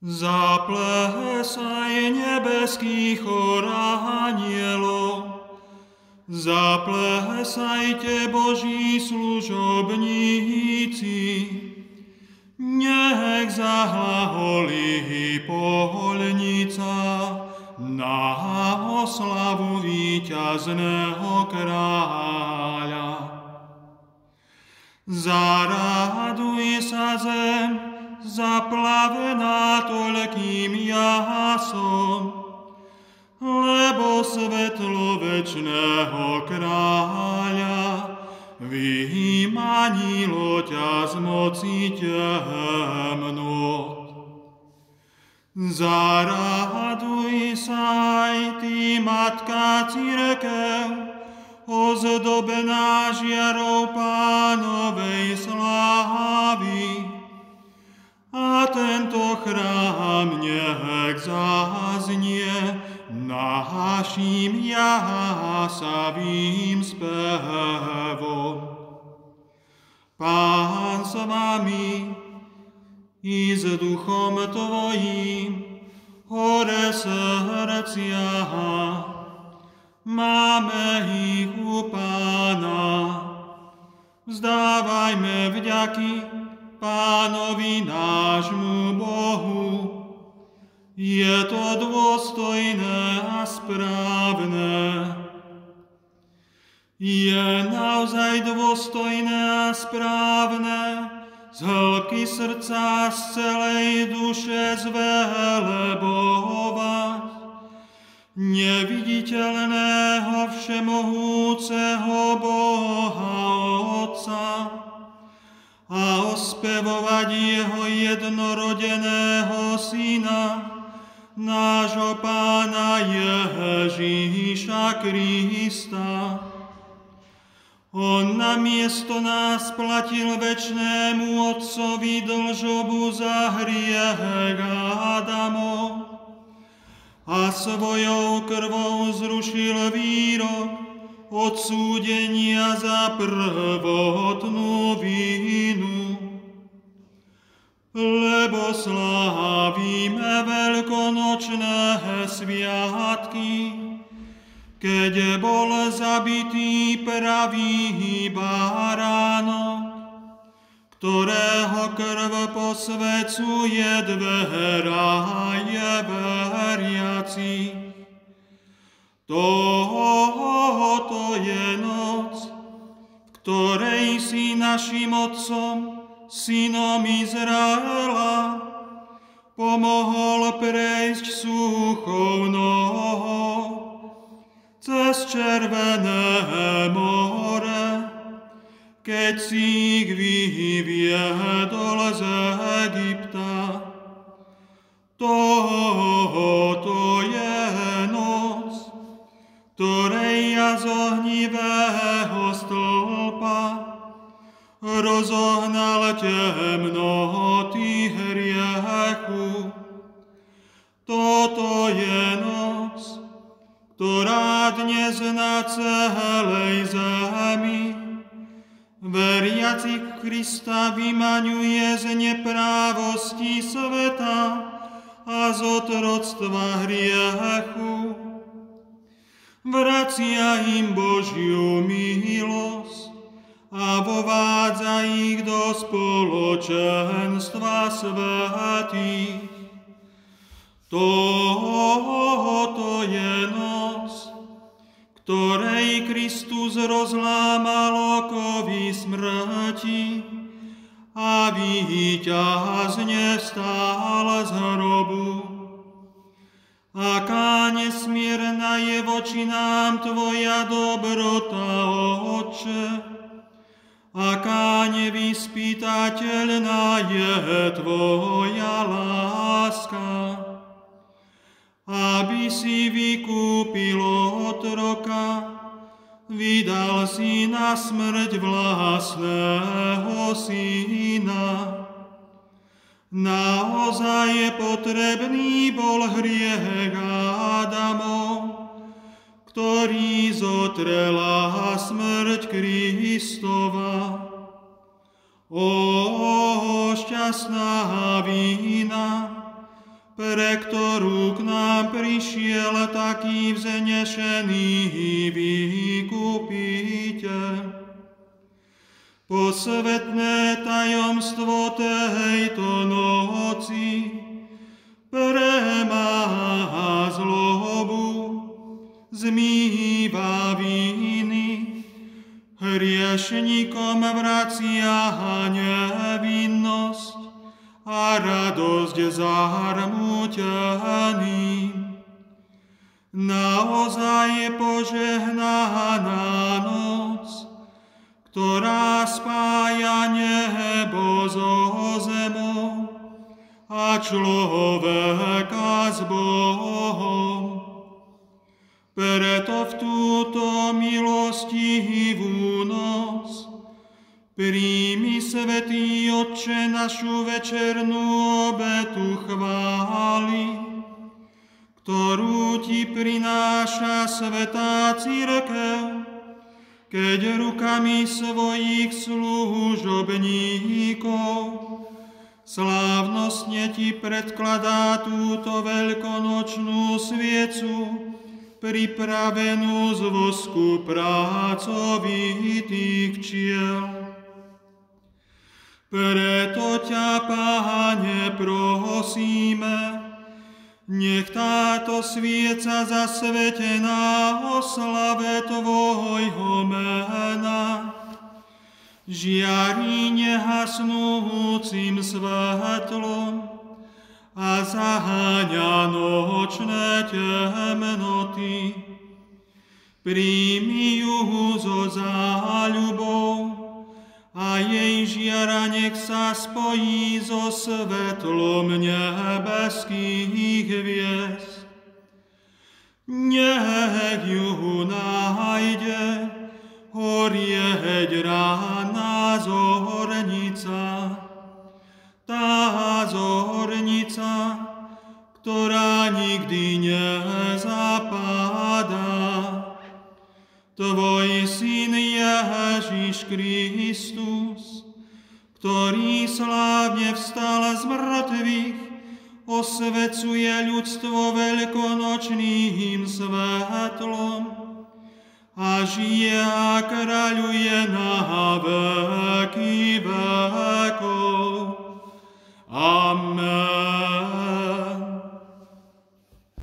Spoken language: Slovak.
Zaplesaj nebeský chor anielov, zaplesajte Boží služobníci, nech zahlaholí poľnica na oslavu víťazného kráľa. Zaraduj sa zem, zaplavená toľkým jasom, lebo svetlo večného kráľa vymanilo ťa z moci temnôt. Zaraduj sa aj ty, Matka Cirkev, ozdobená žiarou Pánovej slávy, a tento chrám nech zaznie naším jásavým spevom. Pán s vami i s duchom tvojím, hore srdcia, máme ich u Pána. Vzdávajme vďaky Pánovi nášmu Bohu. Je to dôstojné a správne. Je naozaj dôstojné a správne z hĺbky srdca, z celej duše zvelebovať neviditeľného všemohúceho Boha Otca a ospevovať jeho jednorodeného Syna, nášho Pána Ježíša Krista. On namiesto nás platil večnému Otcovi dlžobu za hriech Adamov a svojou krvou zrušil výrok odsúdenia za prvotnú vinu. Lebo slávime veľkonočné sviatky, keď bol zabitý pravý baránok, ktorého krv posvecuje dveraje veriacich. Toto je noc, v ktorej si našim Otcom, Synom Izraela, pomohol prejsť suchou nohou cez Červené more, keď si ich vyviedol z Egypta. Toto je noc, ktorej ja z ohnivého stĺpa rozohnal temnoty hriechu. Toto je noc, ktorá dnes na celej zemi veriacich Krista vymaňuje z neprávosti sveta a z otroctva hriechu. Vracia im Božiu milosť a vovádza ich do spoločenstva svätých. Toto je noc, ktorej Kristus rozlámal okovy smrti a víťazne vstal z hrobu. Aká nesmierna je voči nám Tvoja dobrota, Otče, aká nevyspytateľná je Tvoja láska, aby si vykúpil otroka, vydal si na smrť vlastného Syna. Naozaj potrebný bol hriech Adamov, ktorý zotrela smrť Kristova. O šťastná vina, pre ktorú k nám prišiel taký vznešený výkupiteľ. Posvetné tajomstvo tejto noci premáha zlobu, zmýva viny, hriešnikom vracia nevinnosť a radosť zarmúteným. Naozaj je požehnaná noc, ktorá spája nebo so zemou a človeka s Bohom. Preto v túto milostivú noc príjmi, Svätý Otče, našu večernú obetu chvály, ktorú ti prináša Svätá Cirkev, keď rukami svojich služobníkov slávnostne ti predkladá túto veľkonočnú sviecu, pripravenú z vosku pracovitých včiel. Preto ťa, Páne, prosíme, nech táto svieca zasvetená oslave tvojho mena žiari nehasnúcim svetlom a zaháňa nočné temnoty. Príjmi ju so záľubou a jej žiara nech sa spojí so svetlom nebeských hviezd. Nech ju nájde horieť rána zornica, tá zornica, ktorá nikdy nezapadá. Tvoj Syn Ježiš Kristus, ktorý slávne vstal z mŕtvych, osvecuje ľudstvo veľkonočným svetlom a žije a kráľuje na veky vekov. Amen.